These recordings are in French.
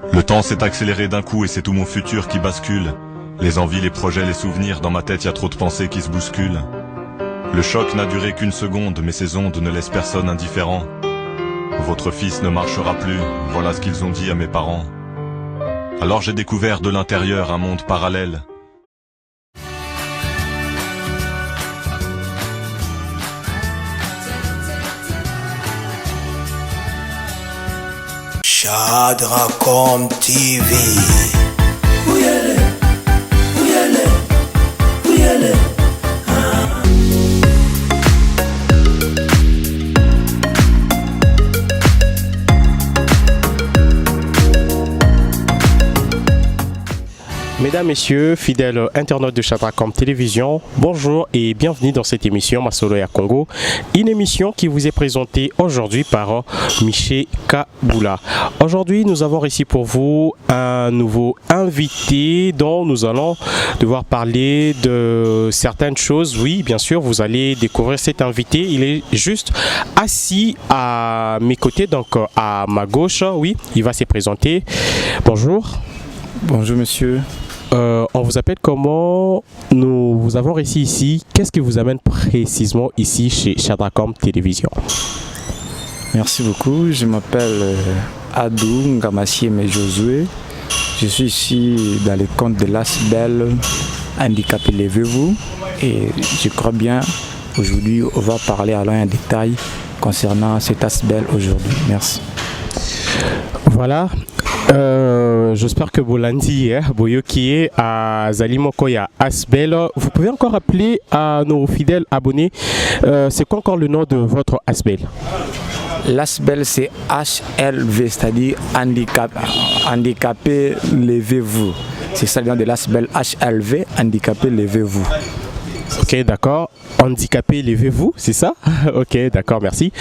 Le temps s'est accéléré d'un coup et c'est tout mon futur qui bascule. Les envies, les projets, les souvenirs, dans ma tête y a trop de pensées qui se bousculent. Le choc n'a duré qu'une seconde, mais ces ondes ne laissent personne indifférent. Votre fils ne marchera plus, voilà ce qu'ils ont dit à mes parents. Alors j'ai découvert de l'intérieur un monde parallèle. Shadracom TV. Mesdames, Messieurs, fidèles internautes de Shadracom Télévision, bonjour et bienvenue dans cette émission Masolo ya Congo, une émission qui vous est présentée aujourd'hui par Michel Kaboula. Aujourd'hui, nous avons ici pour vous un nouveau invité dont nous allons devoir parler de certaines choses. Oui, bien sûr, vous allez découvrir cet invité. Il est juste assis à mes côtés, donc à ma gauche. Oui, il va se présenter. Bonjour. Bonjour monsieur. On vous appelle comment? Nous vous avons réussi ici. Qu'est-ce qui vous amène précisément ici chez Shadracom Télévision? Merci beaucoup. Je m'appelle Adou Ngamassieme Josué. Je suis ici dans le compte de l'ASBEL Handicapé Levez-vous. Et je crois bien, aujourd'hui, on va parler alors en détail concernant cet ASBEL aujourd'hui. Merci. Voilà. J'espère que Bolandi, Boyokie, à Zalimokoya, Asbel. Vous pouvez encore rappeler à nos fidèles abonnés, c'est quoi encore le nom de votre Asbel? L'ASBEL c'est HLV, c'est-à-dire handicapé levez-vous. C'est ça le nom de l'ASBEL, HLV, handicapé levez-vous. Ok, d'accord. Handicapé, levez-vous, c'est ça? Ok, d'accord, merci.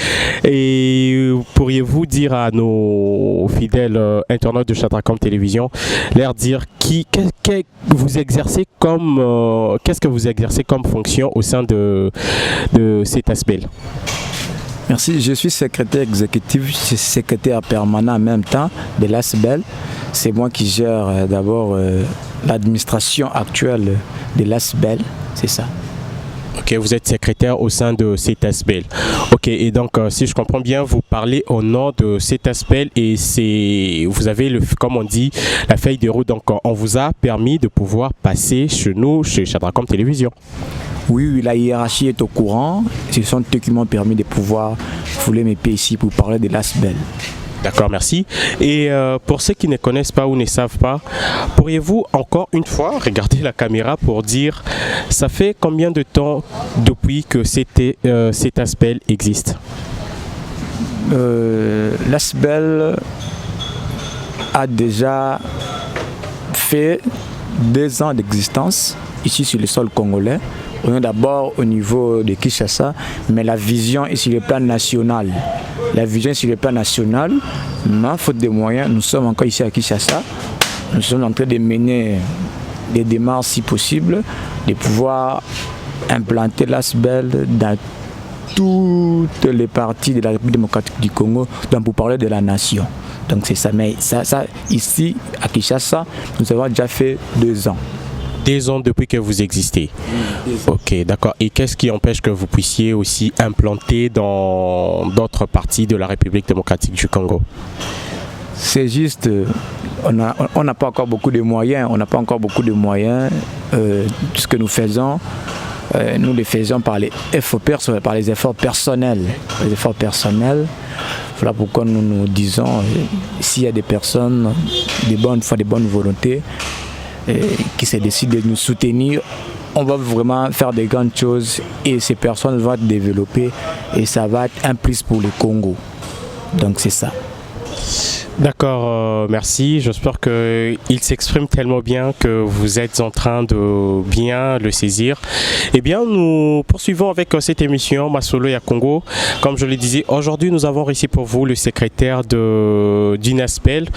Et pourriez-vous dire à nos fidèles internautes de Shadracom Télévision, leur dire qu'est-ce que vous exercez comme fonction au sein de cet ASBEL? Merci, je suis secrétaire exécutif, secrétaire permanent en même temps de l'ASBEL. C'est moi qui gère d'abord l'administration actuelle de l'ASBEL, c'est ça. Ok, vous êtes secrétaire au sein de cet ASBEL. Ok, et donc si je comprends bien, vous parlez au nom de cet ASBEL et vous avez, comme on dit, la feuille de route. Donc on vous a permis de pouvoir passer chez nous, chez Shadracom Télévision. Oui, la hiérarchie est au courant. Ce sont eux qui m'ont permis de pouvoir fouler mes pieds ici pour parler de l'ASBEL. D'accord, merci. Et pour ceux qui ne connaissent pas ou ne savent pas, pourriez-vous encore une fois regarder la caméra pour dire, ça fait combien de temps depuis que cet ASBEL existe? L'ASBEL a déjà fait 2 ans d'existence ici sur le sol congolais. On est d'abord au niveau de Kinshasa, mais la vision est sur le plan national. La vision est sur le plan national, mais faute de moyens, nous sommes encore ici à Kinshasa. Nous sommes en train de mener des démarches, si possible, de pouvoir implanter l'ASBEL dans toutes les parties de la République démocratique du Congo, donc pour parler de la nation. Donc c'est ça, mais ça ici à Kinshasa, nous avons déjà fait 2 ans. 2 ans depuis que vous existez. Ok, d'accord. Et qu'est-ce qui empêche que vous puissiez aussi implanter dans d'autres parties de la République démocratique du Congo? C'est juste, on n'a pas encore beaucoup de moyens. On n'a pas encore beaucoup de moyens. Tout ce que nous faisons, nous le faisons par les efforts personnels. Les efforts personnels. Voilà pourquoi nous nous disons, s'il y a des personnes, de bonne volonté, qui se décident de nous soutenir, on va vraiment faire des grandes choses et ces personnes vont être développées et ça va être un plus pour le Congo. Donc c'est ça. D'accord, merci. J'espère qu'il s'exprime tellement bien que vous êtes en train de bien le saisir. Eh bien, nous poursuivons avec cette émission Masolo ya Congo. Comme je le disais, aujourd'hui, nous avons réussi pour vous le secrétaire d'une ASBEL.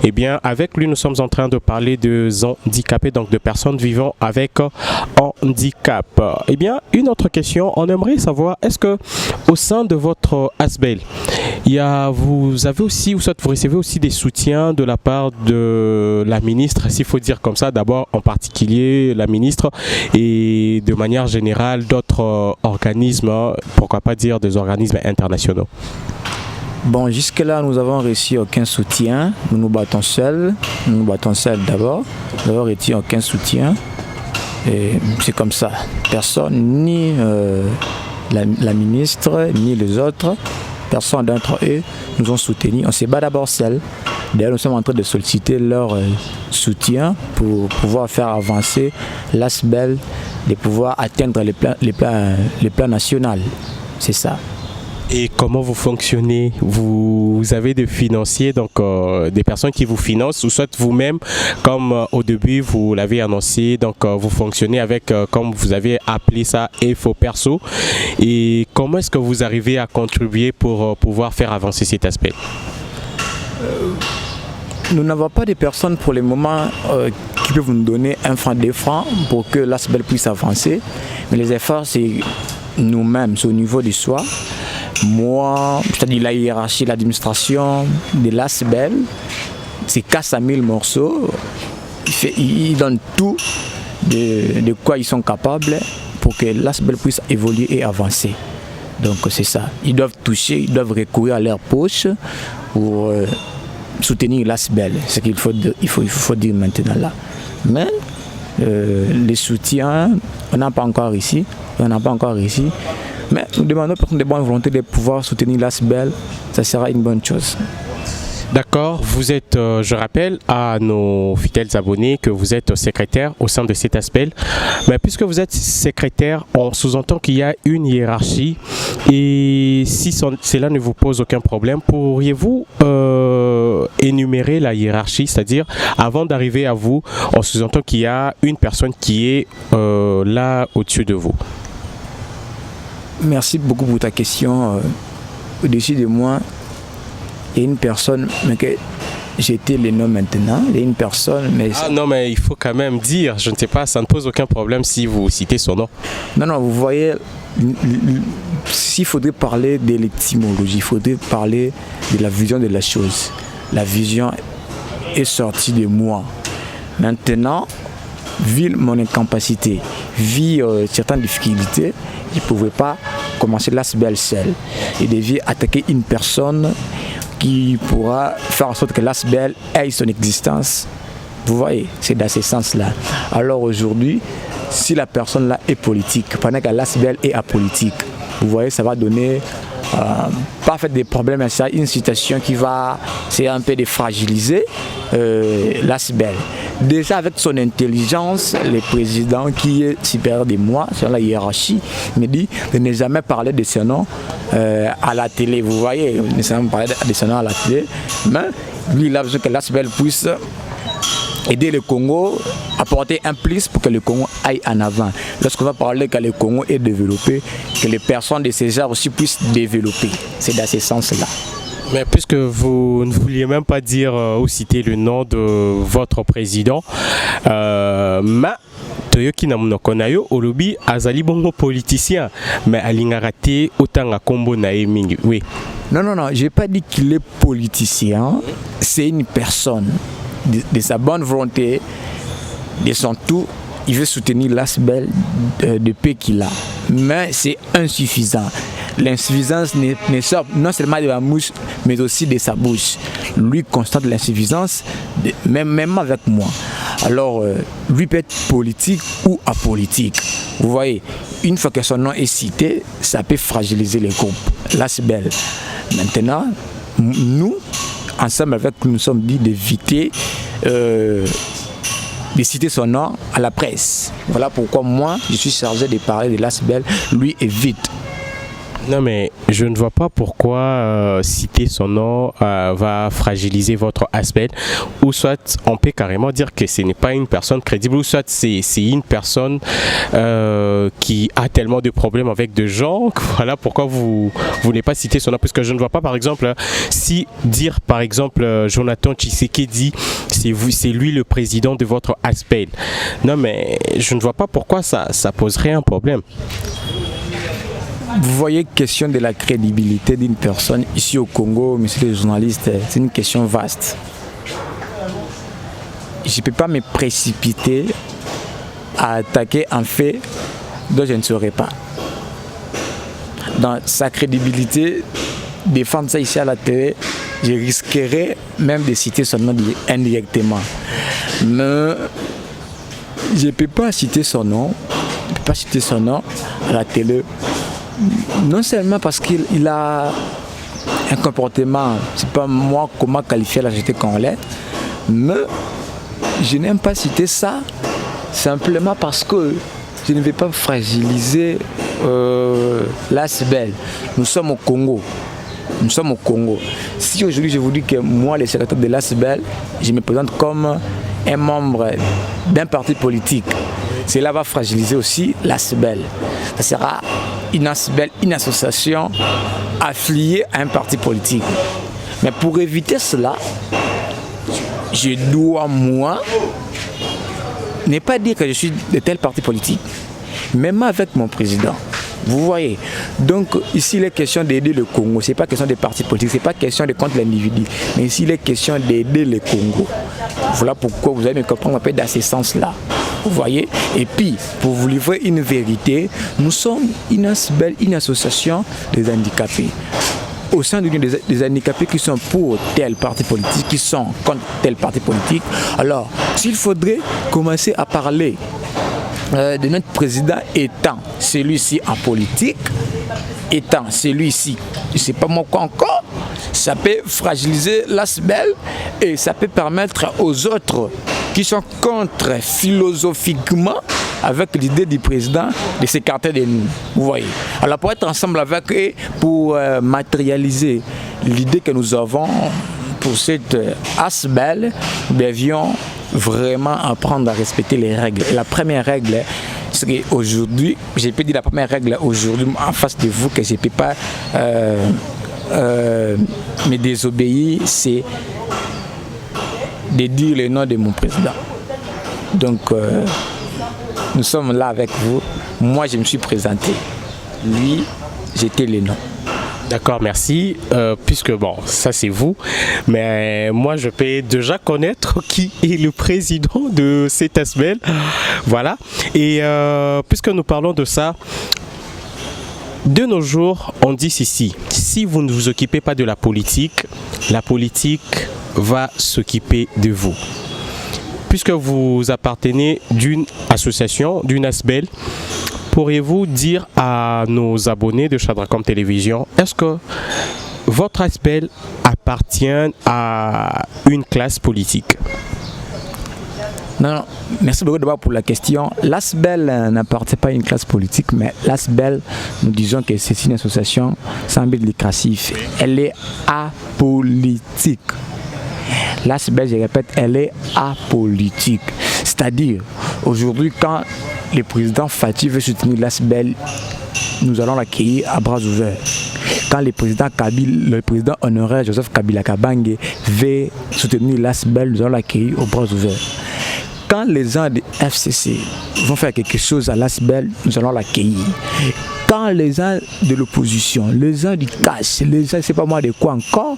Eh bien, avec lui, nous sommes en train de parler de handicapés, donc de personnes vivant avec handicap. Eh bien, une autre question, on aimerait savoir, est-ce que au sein de votre ASBEL, vous avez aussi, ou soit vous recevez aussi des soutiens de la part de la ministre, s'il faut dire comme ça, d'abord en particulier la ministre, et de manière générale d'autres organismes, pourquoi pas dire des organismes internationaux? Bon, jusque-là, nous avons reçu aucun soutien. Nous nous battons seuls. Nous nous battons seuls d'abord. Nous n'avons reçu aucun soutien. Et c'est comme ça. Personne, ni la ministre, ni les autres, personne d'entre eux nous ont soutenus. On se bat d'abord seuls. D'ailleurs, nous sommes en train de solliciter leur soutien pour pouvoir faire avancer l'ASBEL, de pouvoir atteindre les plans nationaux. C'est ça. Et comment vous fonctionnez? Vous avez des financiers, donc des personnes qui vous financent, ou soit vous-même, comme au début vous l'avez annoncé, donc vous fonctionnez avec, comme vous avez appelé ça, FO Perso. Et comment est-ce que vous arrivez à contribuer pour pouvoir faire avancer cet aspect? Nous n'avons pas de personnes pour le moment qui peuvent nous donner 1 franc, 2 francs pour que l'ASBEL puisse avancer. Mais les efforts, c'est nous-mêmes, c'est au niveau du soi. Moi, c'est-à-dire la hiérarchie, l'administration de l'ASBEL, c'est 400 000 morceaux. Ils donnent tout de quoi ils sont capables pour que l'ASBEL puisse évoluer et avancer. Donc c'est ça. Ils doivent toucher, ils doivent recourir à leur poche pour soutenir l'ASBEL. C'est ce qu'il faut dire maintenant là. Mais les soutiens, on n'a pas encore ici. Mais nous demandons aux personnes de bonne volonté de pouvoir soutenir l'ASBEL, ça sera une bonne chose. D'accord, vous êtes, je rappelle à nos fidèles abonnés que vous êtes secrétaire au sein de cet ASBEL. Mais puisque vous êtes secrétaire, on sous-entend qu'il y a une hiérarchie. Et si cela ne vous pose aucun problème, pourriez-vous énumérer la hiérarchie? C'est-à-dire, avant d'arriver à vous, on sous-entend qu'il y a une personne qui est là au-dessus de vous. Merci beaucoup pour ta question. Au-dessus de moi, il y a une personne, mais que j'étais le nom maintenant. Il y a une personne, mais... Ah non, mais il faut quand même dire, je ne sais pas, ça ne pose aucun problème si vous citez son nom. Non, vous voyez, s'il faudrait parler de l'étymologie, il faudrait parler de la vision de la chose. La vision est sortie de moi. Maintenant, vu mon incapacité, vu certaines difficultés, je ne pouvais pas commencer l'ASBEL seul. Je devais attaquer une personne qui pourra faire en sorte que l'ASBEL ait son existence. Vous voyez, c'est dans ce sens-là. Alors aujourd'hui, si la personne-là est politique, pendant que l'ASBEL est apolitique, vous voyez, ça va donner pas fait des problèmes, mais c'est une situation qui va, c'est un peu de fragiliser l'ASBEL. Déjà avec son intelligence, le président qui est supérieur de moi, sur la hiérarchie, me dit de ne jamais parler de ce nom à la télé. Vous voyez, ne jamais parler de ce nom à la télé, mais lui il a besoin que l'ASBEL puisse aider le Congo, apporter un plus pour que le Congo aille en avant. Lorsqu'on va parler que le Congo est développé, que les personnes de ces genres aussi puissent développer. C'est dans ce sens-là. Mais puisque vous ne vouliez même pas dire ou citer le nom de votre président, Toyoki Namunokonayo, Olobi, Azali Bongo politicien, mais Alingaraté, autant à Kombo Naeming. Oui. Non, je n'ai pas dit qu'il est politicien, c'est une personne. De sa bonne volonté, de son tout, il veut soutenir l'ASBEL de paix qu'il a. Mais c'est insuffisant. L'insuffisance ne sort non seulement de la bouche, mais aussi de sa bouche. Lui constate l'insuffisance, même avec moi. Alors, lui peut être politique ou apolitique. Vous voyez, une fois que son nom est cité, ça peut fragiliser les groupes. L'ASBEL. Maintenant, nous, ensemble avec nous sommes dit d'éviter de citer son nom à la presse. Voilà pourquoi moi je suis chargé de parler de l'ASBEL, lui évite. Non, mais je ne vois pas pourquoi citer son nom va fragiliser votre aspect, ou soit on peut carrément dire que ce n'est pas une personne crédible, ou soit c'est une personne qui a tellement de problèmes avec des gens, voilà pourquoi vous voulez pas citer son nom, parce que je ne vois pas par exemple si dire par exemple Jonathan Tshisekedi c'est lui le président de votre aspect. Non, mais je ne vois pas pourquoi ça poserait un problème. Vous voyez, question de la crédibilité d'une personne ici au Congo, monsieur le journaliste, c'est une question vaste. Je ne peux pas me précipiter à attaquer un fait dont je ne saurais pas. Dans sa crédibilité, défendre ça ici à la télé, je risquerais même de citer son nom indirectement. Mais je ne peux pas citer son nom, à la télé. Non seulement parce qu'il a un comportement, je ne sais pas moi comment qualifier la société congolaise, mais je n'aime pas citer ça simplement parce que je ne vais pas fragiliser l'ASBEL. Nous sommes au Congo. Si aujourd'hui je vous dis que moi, le secrétaire de l'ASBEL, je me présente comme un membre d'un parti politique, cela va fragiliser aussi l'ASBEL. Ça sera une ASBEL, une association affiliée à un parti politique. Mais pour éviter cela, je dois, moi, ne pas dire que je suis de tel parti politique, même avec mon président. Vous voyez, donc ici il est question d'aider le Congo, ce n'est pas question des partis politiques, ce n'est pas question de contre l'individu, mais ici il est question d'aider le Congo. Voilà pourquoi vous allez me comprendre un peu dans ce sens-là. Vous voyez, et puis pour vous livrer une vérité, nous sommes une association des handicapés. Au sein de l'Union des handicapés qui sont pour tel parti politique, qui sont contre tel parti politique, alors s'il faudrait commencer à parler de notre président étant celui-ci en politique, étant celui-ci, je ne sais pas moi quoi encore, ça peut fragiliser l'ASBEL et ça peut permettre aux autres qui sont contre philosophiquement avec l'idée du président de s'écarter de nous. Vous voyez. Alors pour être ensemble avec eux, pour matérialiser l'idée que nous avons pour cette ASBEL, nous devions vraiment apprendre à respecter les règles. Et la première règle, c'est qu'aujourd'hui, je peux dire la première règle aujourd'hui en face de vous que je ne peux pas me désobéir, c'est de dire le nom de mon président. Donc, nous sommes là avec vous. Moi, je me suis présenté. Lui, j'étais le nom. D'accord, merci. Puisque bon, ça c'est vous, mais moi je peux déjà connaître qui est le président de cette ASBEL. Voilà. Et puisque nous parlons de ça, de nos jours, on dit ceci: si vous ne vous occupez pas de la politique va s'occuper de vous. Puisque vous appartenez d'une association, d'une ASBEL, pourriez-vous dire à nos abonnés de Chadracom Télévision, est-ce que votre ASBEL appartient à une classe politique? Non, merci beaucoup d'abord pour la question. L'ASBEL n'appartient pas à une classe politique, mais l'ASBEL, nous disons que c'est une association sans but lucratif. Elle est apolitique. L'ASBEL, je répète, elle est apolitique. C'est-à-dire, aujourd'hui, quand le président Fati veut soutenir l'ASBEL, nous allons l'accueillir à bras ouverts. Quand le président honoraire Joseph Kabila Kabange veut soutenir l'ASBEL, nous allons l'accueillir aux bras ouverts. Quand les gens de FCC vont faire quelque chose à l'ASBEL, nous allons l'accueillir. Quand les gens de l'opposition, les gens du CAS, les gens, je ne sais pas moi de quoi encore,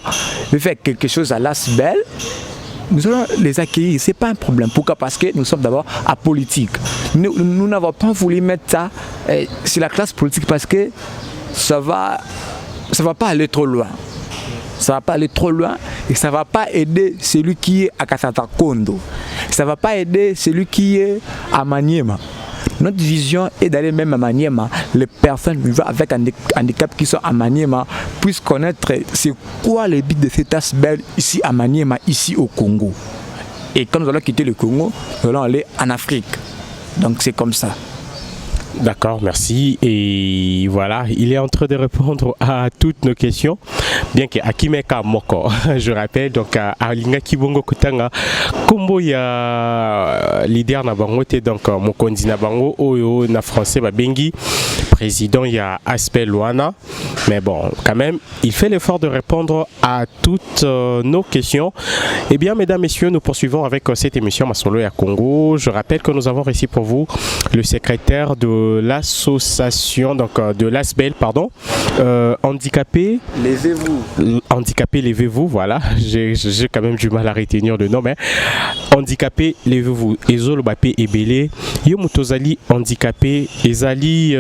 veulent faire quelque chose à l'ASBEL, nous allons les accueillir. Ce n'est pas un problème. Pourquoi? Parce que nous sommes d'abord apolitiques. Nous n'avons pas voulu mettre ça sur la classe politique parce que ça va pas aller trop loin. Ça ne va pas aller trop loin et ça ne va pas aider celui qui est à Kasata Kondo. Ça ne va pas aider celui qui est à Maniema. Notre vision est d'aller même à Maniema. Les personnes vivant avec un handicap qui sont à Maniema puissent connaître c'est quoi le but de cette ASBEL ici à Maniema, ici au Congo. Et quand nous allons quitter le Congo, nous allons aller en Afrique. Donc c'est comme ça. D'accord, merci. Et voilà, il est en train de répondre à toutes nos questions. Bien que Akimeka Moko, je rappelle, donc à Linga Kibongo Kutanga, Kombo ya leader na bango te donc Mokondi na bango oyo na français Babengi, président il y a Aspect Luana. Mais bon, quand même, il fait l'effort de répondre à toutes nos questions. Eh bien, mesdames, messieurs, nous poursuivons avec cette émission Masolo ya Congo. Je rappelle que nous avons reçu pour vous le secrétaire de l'association, donc de l'ASBEL, pardon, handicapé. Levez-vous. Handicapé, levez-vous, voilà. J'ai quand même du mal à retenir le nom, mais handicapé, levez-vous. Ezolo Bapé Ebele, Yomutozali handicapé, Ezali,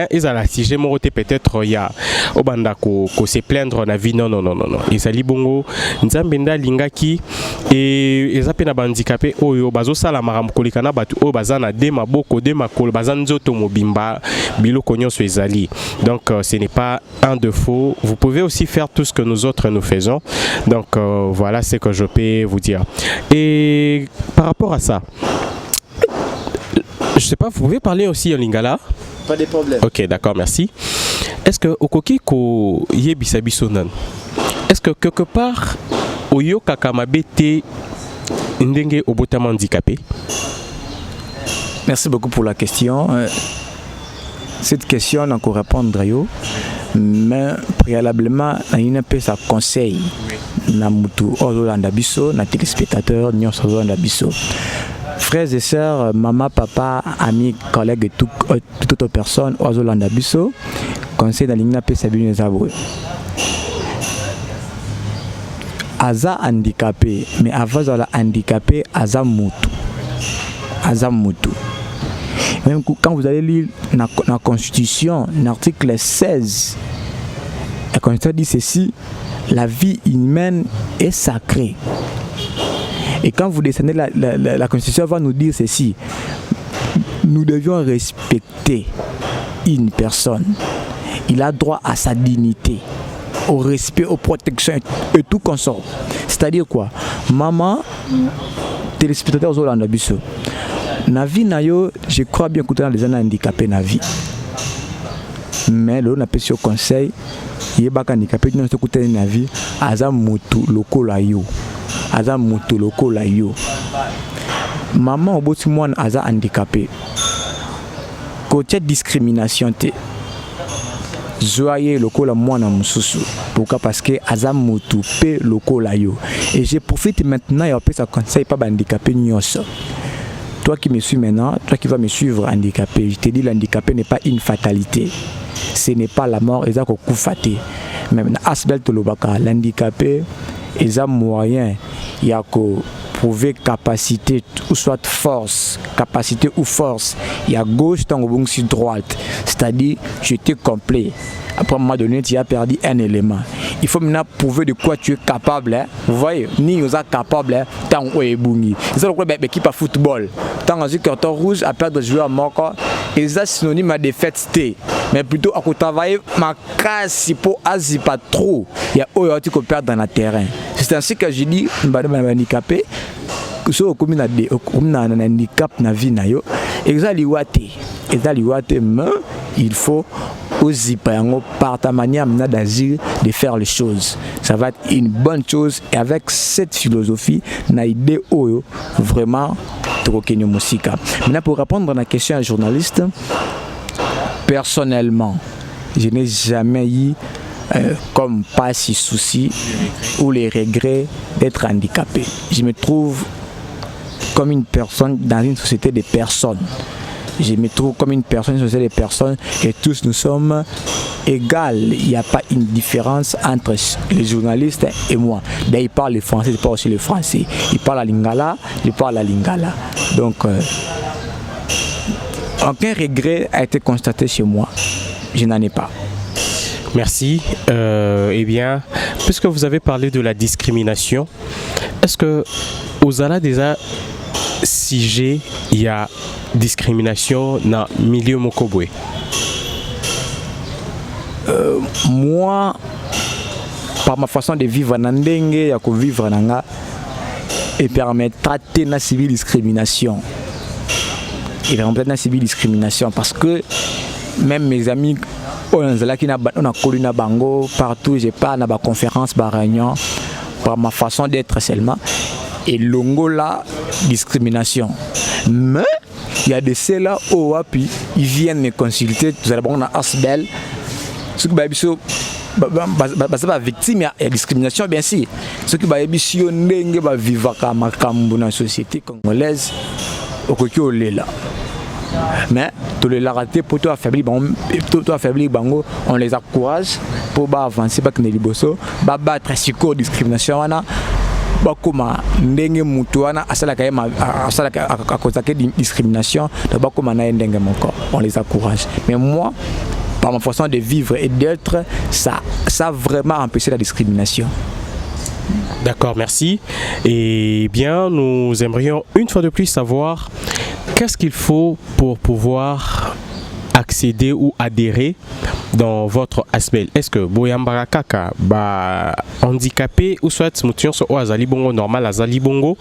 Ezala, si j'ai moroté peut-être, il y a Obanda ko se plaindre na vie, non. Ezali bongo, Nzambenda Lingaki, et Ezapena handicapé, Oyo, Bazo Salamara Mkolikana, Batu, O Bazana, Dema Boko, Dema Kol, Bazanzo Tomobimba, Bilo Konyon Ezali. Donc, ce n'est pas un défaut. Vous pouvez aussi faire tout ce que nous autres nous faisons. Donc, voilà ce que je peux vous dire. Et par rapport à ça, je sais pas, vous pouvez parler aussi en lingala? Pas de problème. Ok, d'accord, merci. Est-ce que Okoki ko yebisabisonan? Est-ce que quelque part Oyo Kakamabete Ndenge Obotama handicapé? Merci beaucoup pour la question. Cette question, on a encore répondre à yo, mais préalablement, il y a un peu ça conseil. Na mutu Ozolanda biso, na téléspectateurs, nyons Ozolanda biso. Frères et sœurs, maman, papa, amis, collègues et toute autre personne, Ozolanda biso, conseil dans l'ingna pe sabi nezabwe. Aza handicapé, mais avant de handicapé, aza mutu. Aza mutu. Même quand vous allez lire la Constitution, l'article 16, la Constitution dit ceci: la vie humaine est sacrée. Et quand vous descendez, la Constitution va nous dire ceci: nous devions respecter une personne. Il a droit à sa dignité, au respect, aux protections et tout consort. C'est-à-dire quoi? Maman, téléspectateur aux Hollande Bisso. Na vie na yo, je crois bien que les gens handicapés na vie. Mais là on a pris au conseil, il y a des handicapés qui n'ont pas écouté na vie, azam mutu loko la yo. Azam mutu loko la yo. Maman oboti mwana aza handicapé. Côté discrimination te. Joyeux loko la mwana mususu. Pourquoi? Parce que azam mutu pe loko la yo. Et je profite maintenant et après ça conseil pas handicapé nyonso. Toi qui me suis maintenant, toi qui vas me suivre handicapé, je te dis l'handicapé n'est pas une fatalité. Ce n'est pas la mort, ils ont coup faté. Même Asbel Tolobaka, l'handicapé, ils ont moyen, il y a que prouver capacité ou soit force, capacité ou force. Il y a gauche, tant que sur droite. C'est-à-dire, j'étais complet. Après un moment donné, tu as perdu un élément. Il faut maintenant prouver de quoi tu es capable. Hein. Vous voyez, ni nous sommes capables, tant qu'on est bungi. C'est le problème équipe à football. Tant qu'on a un carton rouge, à perdre de joueur mort, et ça synonyme à défaite. Mais plutôt à travailler, ma casse, pour asi pas trop. Il y a autre qui peut perdre dans le terrain. C'est ainsi que je dis, madame handicapé, que ce soit comme un handicap dans la vie, mais il faut aussi par ta manière d'agir, de faire les choses. Ça va être une bonne chose et avec cette philosophie, na idée vraiment troquer musique. Maintenant pour répondre à la question à un journaliste, personnellement, je n'ai jamais eu comme pas si souci ou les regrets d'être handicapé. Je me trouve comme une personne dans une société de personnes. Je me trouve comme une personne, une société de personnes et tous nous sommes égaux. Il n'y a pas une différence entre les journalistes et moi. D'ailleurs, il parle le français, il parle aussi le français. Il parle la lingala, il parle la lingala. Donc, aucun regret a été constaté chez moi. Je n'en ai pas. Merci. Eh bien, puisque vous avez parlé de la discrimination, est-ce que aux Ala déjà, si il y a discrimination dans le milieu Mokobwe? Moi, par ma façon de vivre dans Ndenge, il y a que vivre dans et permettre de traiter la civile discrimination. et vraiment peut-être subi discrimination parce que même mes amis on a connu na bango partout, j'ai pas na ba conférence ba réunion par ma façon d'être seulement et longo là discrimination. Mais il y a des ceux-là au Wapi, ils viennent me consulter, vous allez voir on a Asbel, ce qui va c'est pas victime, il y a discrimination bien sûr. Ce qui va vivre dans la société congolaise, au côté là. Mais tous les ratés pour toi affaiblir, on les encourage pour avancer, pas que les liboso, battre sur discrimination. Bakoma ndenge mutu wana asala kayema asala à cause de discrimination bakoma na ndenge moko on les encourage mais moi par ma façon de vivre et d'être ça a vraiment empêché la discrimination. D'accord, merci. Et bien, nous aimerions une fois de plus savoir qu'est-ce qu'il faut pour pouvoir accéder ou adhérer dans votre ASBEL. Est-ce que Boyambara Kaka handicapé ou soit mutionso o azali bongo normal azali bongo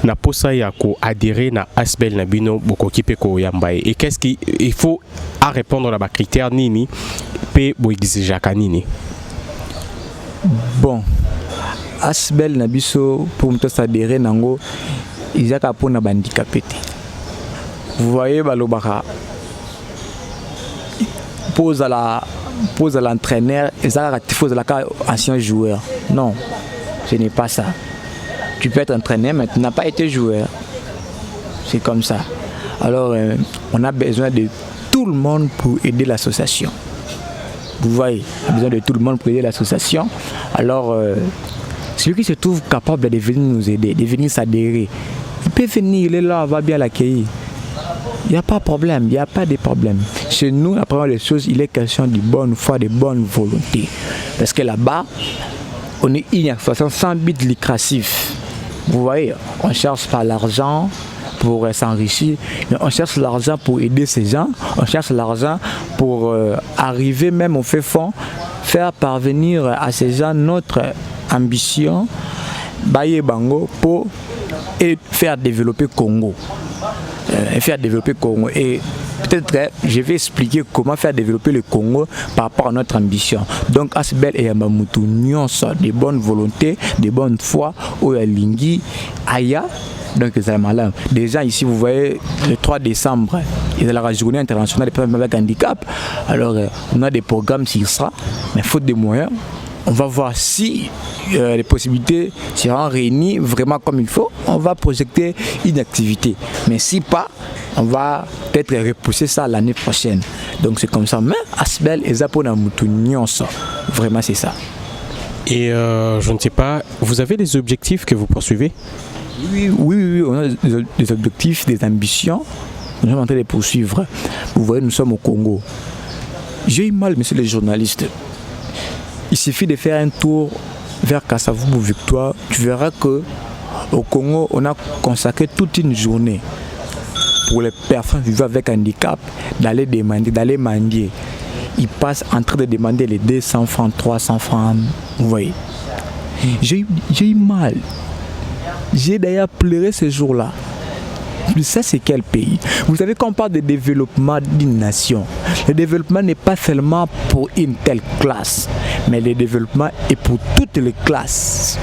na posa ya ko adhérer na ASBEL na bino boko kipe ko yambaye et qu'est-ce qu'il faut à répondre à ba critères nini pe bo exigaka nini? Bon, ASBEL na biso pour me adhérer nango izaka pona handicapé. Vous voyez balobaka pose à l'entraîneur et ça pose à l'ancien joueur. Non, ce n'est pas ça. Tu peux être entraîneur mais tu n'as pas été joueur. C'est comme ça. Alors on a besoin de tout le monde pour aider l'association. Vous voyez, on a besoin de tout le monde pour aider l'association. Alors celui qui se trouve capable de venir nous aider, de venir s'adhérer, il peut venir, il est là, on va bien l'accueillir. Il n'y a pas de problème, il n'y a pas de problème. Chez nous, la première des choses, il est question de bonne foi, de bonne volonté. Parce que là-bas, on est une association sans but lucratif. Vous voyez, on ne cherche pas l'argent pour s'enrichir, mais on cherche l'argent pour aider ces gens, on cherche l'argent pour arriver même au fait fond, faire parvenir à ces gens notre ambition, Baye Bango, pour faire développer Congo. Et peut-être je vais expliquer comment faire développer le Congo par rapport à notre ambition. Donc ASBEL et Yamamutu nyonso de bonne volonté, de bonne foi au Lingui Aya. Donc c'est malin. Déjà ici vous voyez le 3 décembre, il y a la journée internationale des personnes avec handicap. Alors on a des programmes sur ça, mais faute de moyens. On va voir si les possibilités seront réunies vraiment comme il faut. On va projeter une activité. Mais si pas, on va peut-être repousser ça l'année prochaine. Donc c'est comme ça. Mais ASBEL et Zapona Moutounion, vraiment c'est ça. Et je ne sais pas, vous avez des objectifs que vous poursuivez? Oui, on a des objectifs, des ambitions. Nous sommes en train de poursuivre. Vous voyez, nous sommes au Congo. J'ai eu mal, messieurs les journalistes. Il suffit de faire un tour vers Kasavubu Victoire, tu verras que au Congo, on a consacré toute une journée pour les personnes vivant avec handicap d'aller demander, d'aller mendier. Ils passent en train de demander les 200 francs, 300 francs. Vous voyez. J'ai eu mal. J'ai d'ailleurs pleuré ce jour-là. Ça, c'est quel pays? Vous savez qu'on parle de développement d'une nation. Le développement n'est pas seulement pour une telle classe, mais le développement est pour toutes les classes.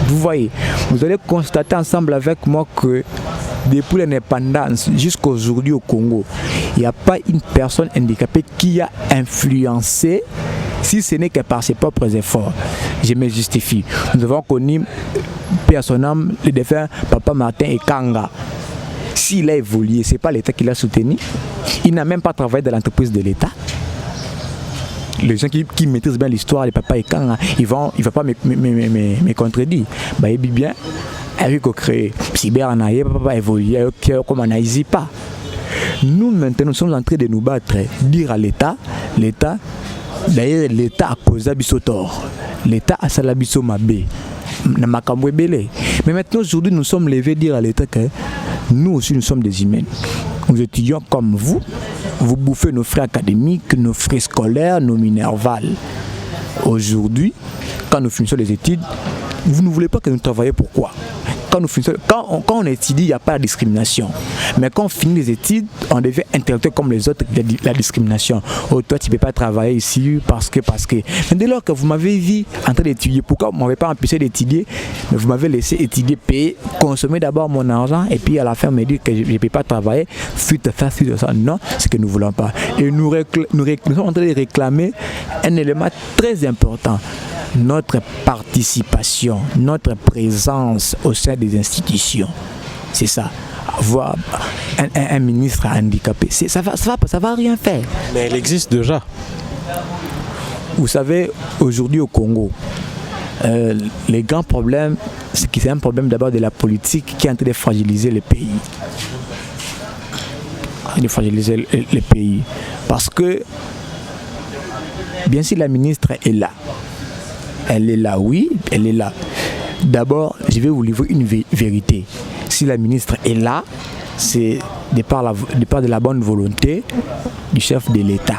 Vous voyez, vous allez constater ensemble avec moi que depuis l'indépendance jusqu'à aujourd'hui au Congo, il n'y a pas une personne handicapée qui a influencé, si ce n'est que par ses propres efforts. Je me justifie. Nous avons connu personnellement le défunt Papa Martin Ekanga. S'il a évolué, ce n'est pas l'État qui l'a soutenu. Il n'a même pas travaillé dans l'entreprise de l'État. Les gens qui maîtrisent bien l'histoire, les papas Ekanga, il ne va pas me contredire. Bah, il dit bien, avec au créé, cyber en aïe, papa évolué, comme on n'aïsit pas. Nous maintenant, nous sommes en train de nous battre, dire à l'État, d'ailleurs l'État a causé biso tort, l'État a sala biso mabé. Mais maintenant, aujourd'hui, nous sommes levés dire à l'État que nous aussi, nous sommes des humains. Nous étudions comme vous. Vous bouffez nos frais académiques, nos frais scolaires, nos minervales. Aujourd'hui, quand nous finissons les études, vous ne voulez pas que nous travaillions. Pourquoi? quand on étudie, il n'y a pas de discrimination. Mais quand on finit les études, on devient intellectuel comme les autres, la discrimination. Oh, toi, tu ne peux pas travailler ici parce que. Mais dès lors que vous m'avez vu en train d'étudier, pourquoi vous ne m'avez pas empêché d'étudier? Mais vous m'avez laissé étudier, payer, consommer d'abord mon argent et puis à la fin me dire que je ne peux pas travailler, suite à ça. Non, c'est ce que nous ne voulons pas. Et nous sommes en train de réclamer un élément très important. Notre participation, notre présence au sein des institutions. C'est ça. Avoir un ministre handicapé, ça va rien faire. Mais elle existe déjà. Vous savez, aujourd'hui au Congo, les grands problèmes, c'est un problème d'abord de la politique qui est en train de fragiliser le pays. Parce que, bien sûr, la ministre est là. Elle est là, oui, elle est là. D'abord, je vais vous livrer une vérité. Si la ministre est là, c'est de par de la bonne volonté du chef de l'État.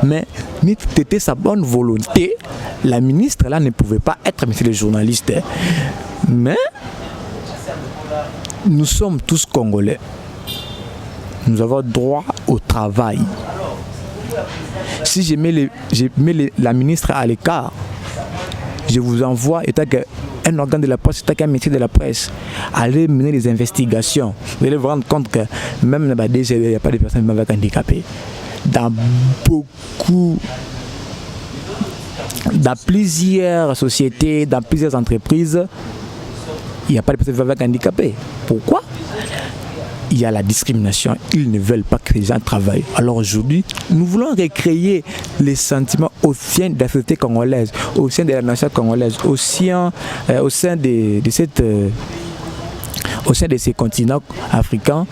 Mais, ni c'était sa bonne volonté, la ministre là ne pouvait pas être, monsieur le journaliste. Mais, nous sommes tous Congolais. Nous avons droit au travail. Si je mets la ministre à l'écart, je vous envoie, étant qu'un organe de la presse, étant qu'un métier de la presse, allez mener des investigations. Vous allez vous rendre compte que même il n'y a pas de personnes avec handicapés. Dans plusieurs sociétés, dans plusieurs entreprises, il n'y a pas de personnes avec handicapés. Pourquoi? Il y a la discrimination, ils ne veulent pas que les gens travaillent. Alors aujourd'hui, nous voulons recréer les sentiments au sein de la société congolaise, au sein de la nation congolaise, au sein de ces continents africains.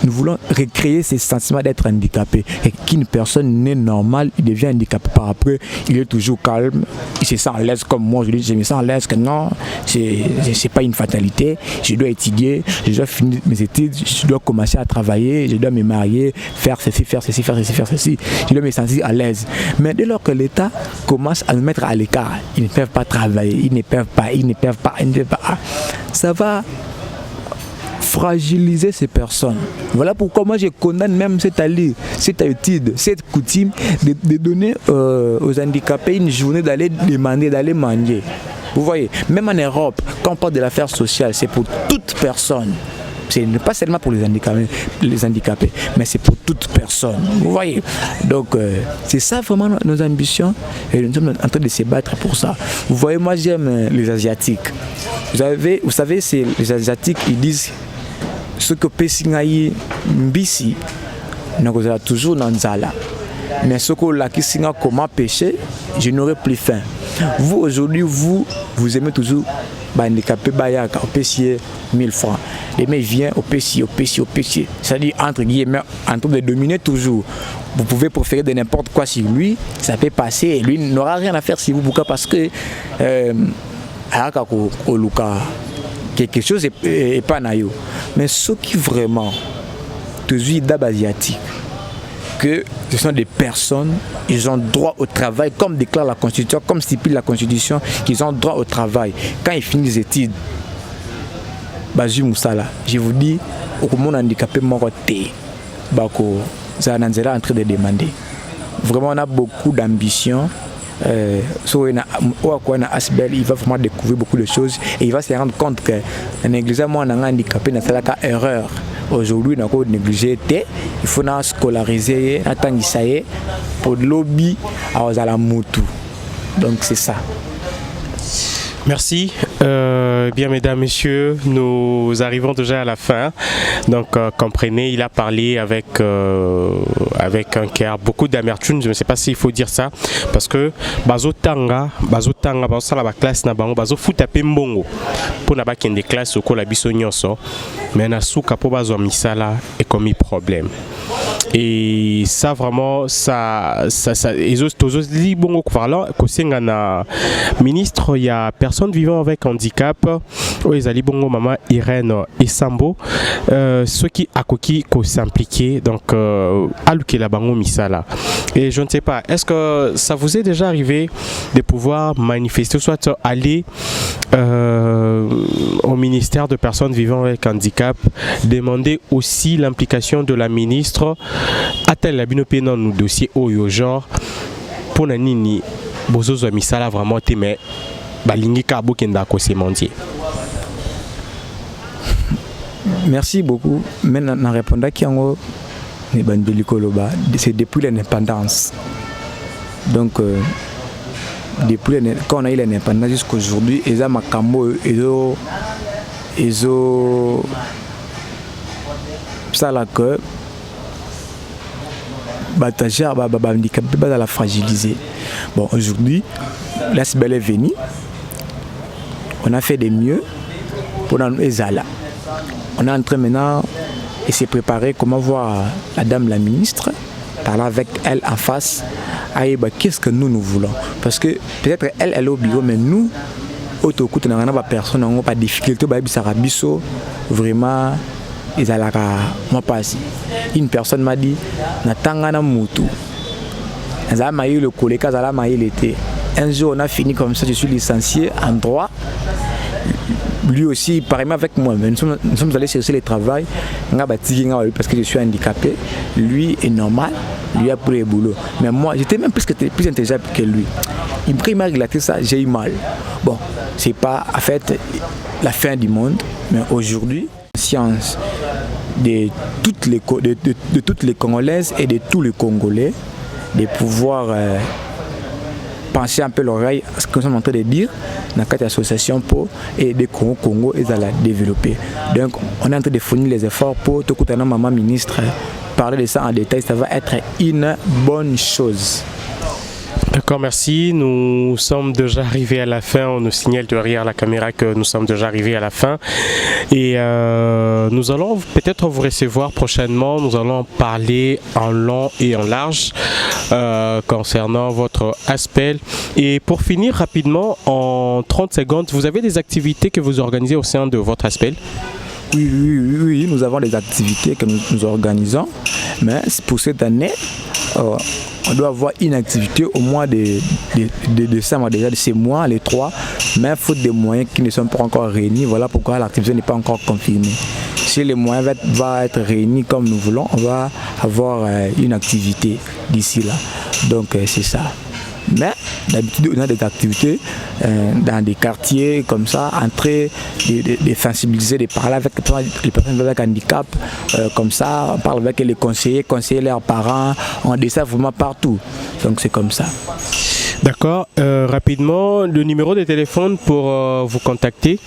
Nous voulons recréer ces sentiments d'être handicapé. Et qu'une personne n'est normale, il devient handicapé par après, il est toujours calme, il se sent à l'aise comme moi, je me sens à l'aise que non, c'est pas une fatalité, je dois étudier, je dois finir mes études, je dois commencer à travailler, je dois me marier, faire ceci, je dois me sentir à l'aise. Mais dès lors que l'État commence à nous mettre à l'écart, ils ne peuvent pas travailler, ils ne peuvent pas, ça va fragiliser ces personnes. Voilà pourquoi moi je condamne même cette attitude, cette coutume de donner aux handicapés une journée d'aller demander, d'aller manger. Vous voyez, même en Europe, quand on parle de l'affaire sociale, c'est pour toute personne. C'est pas seulement pour les handicapés, mais c'est pour toute personne. Vous voyez. Donc, c'est ça vraiment nos ambitions et nous sommes en train de se battre pour ça. Vous voyez, moi j'aime les Asiatiques. Vous savez, c'est les Asiatiques, ils disent ce que Pessingaï Mbisi, nous avons toujours dans Nzala. Mais ce que la Kissinga comment pêcher, je n'aurai plus faim. Vous aujourd'hui, vous aimez toujours handicapé Bayaka, au pêcher 1000 francs. Les mecs viennent au pêcher. C'est-à-dire, entre guillemets, en train de dominer toujours. Vous pouvez préférer de n'importe quoi sur lui, ça peut passer et lui n'aura rien à faire sur vous. Pourquoi? Parce que quelque chose n'est pas naïf. Mais ceux qui vraiment toujours d'abasiatique, que ce sont des personnes, ils ont droit au travail, comme déclare la Constitution, comme stipule la Constitution, qu'ils ont droit au travail. Quand ils finissent les études, Bazu Moussala, je vous dis, au monde handicapé, Moroté, Bako, Zananzela en train de demander. Vraiment, on a beaucoup d'ambition. Asbel, il va vraiment découvrir beaucoup de choses et il va se rendre compte que négliger moi un handicapé n'a pas erreur. Aujourd'hui, on a négligé, il faut scolariser, attendre ça y est pour lobby à Ozalamutu. Donc c'est ça. Merci. Bien, mesdames, messieurs, nous arrivons déjà à la fin. Donc, comprenez, il a parlé avec un cœur, beaucoup d'amertume. Je ne sais pas s'il faut dire ça, parce que bazotanga, bazosala ba classe na bango, bazofuta pe mbongo pour na ba kende classe au la biso nyonso, mais na suka po bazo misala et commis problème. Et ça vraiment ça li bongo parlant ko senga na ministre, il y a personne vivant avec handicap ezali bongo mama Irène Esambo, ceux qui akoki ko s'impliquer donc alukela bango misala. Et je ne sais pas, est-ce que ça vous est déjà arrivé de pouvoir manifester, soit aller au ministère de personnes vivant avec handicap, demander aussi l'implication de la ministre à tel labinopé dans nos dossiers au genre pour nani bozozo misala vraiment mais balingi kabo kenda ko semandier. Merci beaucoup. Maintenant, en répondant à Kiango, c'est depuis l'indépendance. Donc, depuis quand on a eu l'indépendance jusqu'à aujourd'hui, ils ont Makambo, ils ont ça là que Bataja, handicapé, va la fragiliser. Bon, aujourd'hui, la CBL est venue. On a fait des mieux pour nous Ezala. On est en train maintenant de se préparer comment voir la dame la ministre, parler avec elle en face, qu'est-ce que nous voulons. Parce que peut-être elle est au bureau, mais nous, autour nous n'avons pas personne, nous n'avons pas de difficulté, vraiment, ils allaient moi passer. Une personne m'a dit, Natangana Moutou, le collègue, l'été. Un jour, on a fini comme ça, je suis licencié en droit. Lui aussi, il paraît avec moi, mais nous sommes allés chercher le travail parce que je suis handicapé. Lui est normal, lui a pris le boulot. Mais moi, j'étais même plus intelligent que lui. Il m'a relaté ça, j'ai eu mal. Bon, c'est pas en fait la fin du monde, mais aujourd'hui, science de toutes les Congolaises et de tous les Congolais de pouvoir penser un peu l'oreille à ce que nous sommes en train de dire dans cette association pour aider le Congo et à la développer. Donc, on est en train de fournir les efforts pour tout le monde, maman ministre, parler de ça en détail, ça va être une bonne chose. D'accord, merci. Nous sommes déjà arrivés à la fin. On nous signale derrière la caméra que nous sommes déjà arrivés à la fin. Et nous allons peut-être vous recevoir prochainement. Nous allons parler en long et en large concernant votre aspect. Et pour finir rapidement, en 30 secondes, vous avez des activités que vous organisez au sein de votre aspect? Oui, nous avons des activités que nous organisons. Mais pour cette année, on doit avoir une activité au mois de décembre, déjà de ces mois, les 3, mais faute des moyens qui ne sont pas encore réunis. Voilà pourquoi l'activité n'est pas encore confirmée. Si les moyens vont être réunis comme nous voulons, on va avoir une activité d'ici là. Donc c'est ça. Mais d'habitude, on a des activités dans des quartiers comme ça, entrer, de sensibiliser, de parler avec les personnes avec handicap, comme ça, on parle avec les conseiller leurs parents, on descend vraiment partout. Donc c'est comme ça. D'accord. Rapidement, le numéro de téléphone pour vous contacter?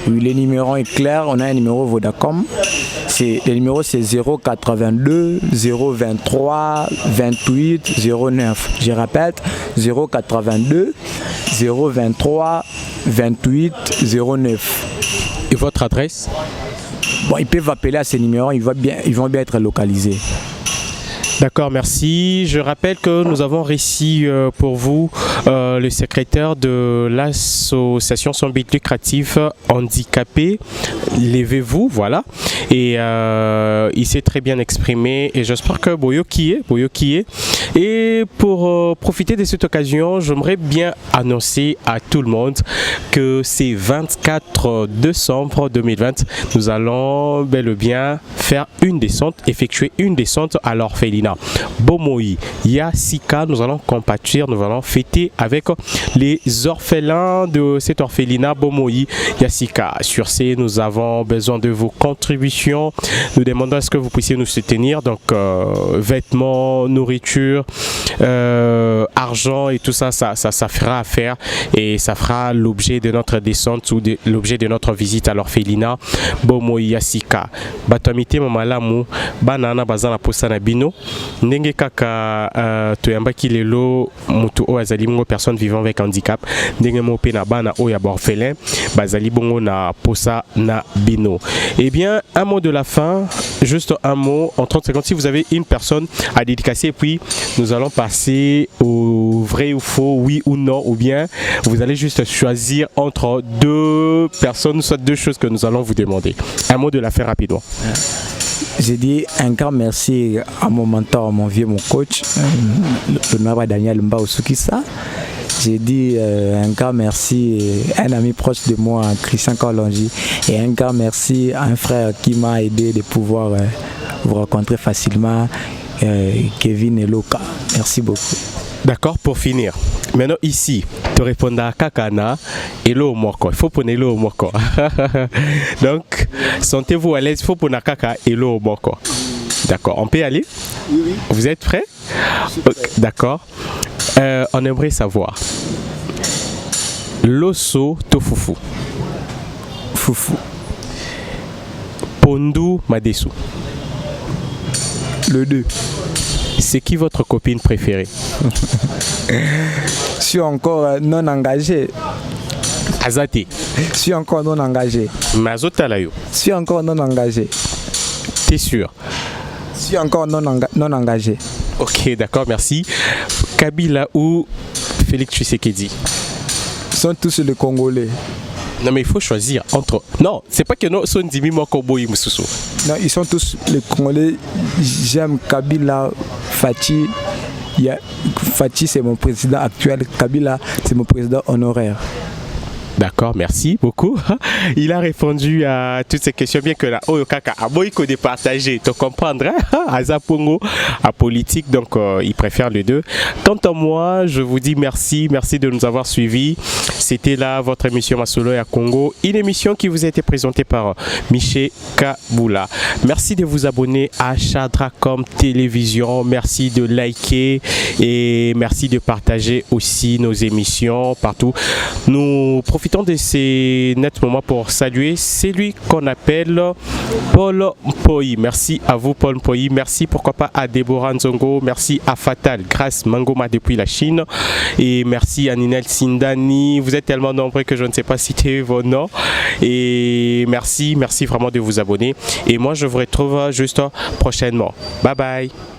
Oui, le numéro est clair, on a un numéro Vodacom. Le numéro c'est 082 023 28 09. Je répète, 082 023 28 09. Et votre adresse? Bon, ils peuvent appeler à ces numéros, ils vont bien être localisés. D'accord, merci. Je rappelle que nous avons réussi pour vous le secrétaire de l'association sans but lucratif handicapé. Levez-vous, voilà. Et il s'est très bien exprimé et j'espère que Boyo qui est. Et pour profiter de cette occasion, j'aimerais bien annoncer à tout le monde que c'est 24 décembre 2020. Nous allons bel et bien effectuer une descente à l'orphelinat Bomoi Yasika. Nous allons compatir, nous allons fêter avec les orphelins de cet orphelinat Bomoi Yasika. Sur ce, nous avons besoin de vos contributions. Nous demandons à ce que vous puissiez nous soutenir, donc vêtements, nourriture, argent et tout ça, ça fera affaire et ça fera l'objet de notre descente ou l'objet de notre visite à l'orphelinat Bomoi Yasika. Batamite mamalamu banana bazana posana bino ndenge kaka toyambaki lelo mutu o azali ngo personne vivant avec handicap ndenge mo pe na bana o ya orphelin bazali bongo na posa na bino. Eh bien, un mot de la fin, juste un mot en 30 secondes si vous avez une personne à dédicacer, et puis nous allons passer au vrai ou faux, oui ou non, ou bien vous allez juste choisir entre deux personnes, soit deux choses que nous allons vous demander. Un mot de la fin rapidement. J'ai dit un grand merci à mon mentor, mon vieux, mon coach, le Naba Daniel Mbaousukisa. J'ai dit un grand merci à un ami proche de moi, Christian Colongi, et un grand merci à un frère qui m'a aidé de pouvoir vous rencontrer facilement, Kevin et Loka. Merci beaucoup. D'accord, pour finir. Maintenant ici, tu répondras à Kakana et l'eau moko. Il faut prendre l'eau moko. Donc, sentez-vous à l'aise, il faut prendre Kaka et l'eau moko. D'accord, on peut y aller? Oui. Vous êtes prêts? Okay, d'accord. On aimerait savoir l'osso tofufu. Foufou. Pondu madesu. Le 2. C'est qui votre copine préférée? Je suis encore non engagé. Azate. Je suis encore non engagé. Mazotalayo. Je suis encore non engagé. T'es sûr? Je suis encore non engagé. Ok, d'accord, merci. Kabila ou Félix Tshisekedi? Ils sont tous les Congolais. Non, mais il faut choisir entre. Non, c'est pas que nous sommes Dimi Mokoboy Moussoussou. Non, ils sont tous les Congolais. J'aime Kabila, Fathi. Fathi, c'est mon président actuel. Kabila, c'est mon président honoraire. D'accord, merci beaucoup. Il a répondu à toutes ces questions, bien que là, Kaka a beaucoup de partager, tu comprendras, à Zapongo, à politique, donc il préfère les deux. Quant à moi, je vous dis merci de nous avoir suivis. C'était là votre émission Masolo à Congo, une émission qui vous a été présentée par Miché Kaboula. Merci de vous abonner à Chadracom Télévision, merci de liker et merci de partager aussi nos émissions partout. Nous profitons de ces nets moments pour saluer celui qu'on appelle Paul Mpoyi. Merci à vous Paul Mpoyi, merci pourquoi pas à Deborah Nzongo, merci à Fatal, Grâce Mangoma depuis la Chine et merci à Ninel Sindani. Vous êtes tellement nombreux que je ne sais pas citer vos noms et merci vraiment de vous abonner et moi je vous retrouve juste prochainement. Bye bye.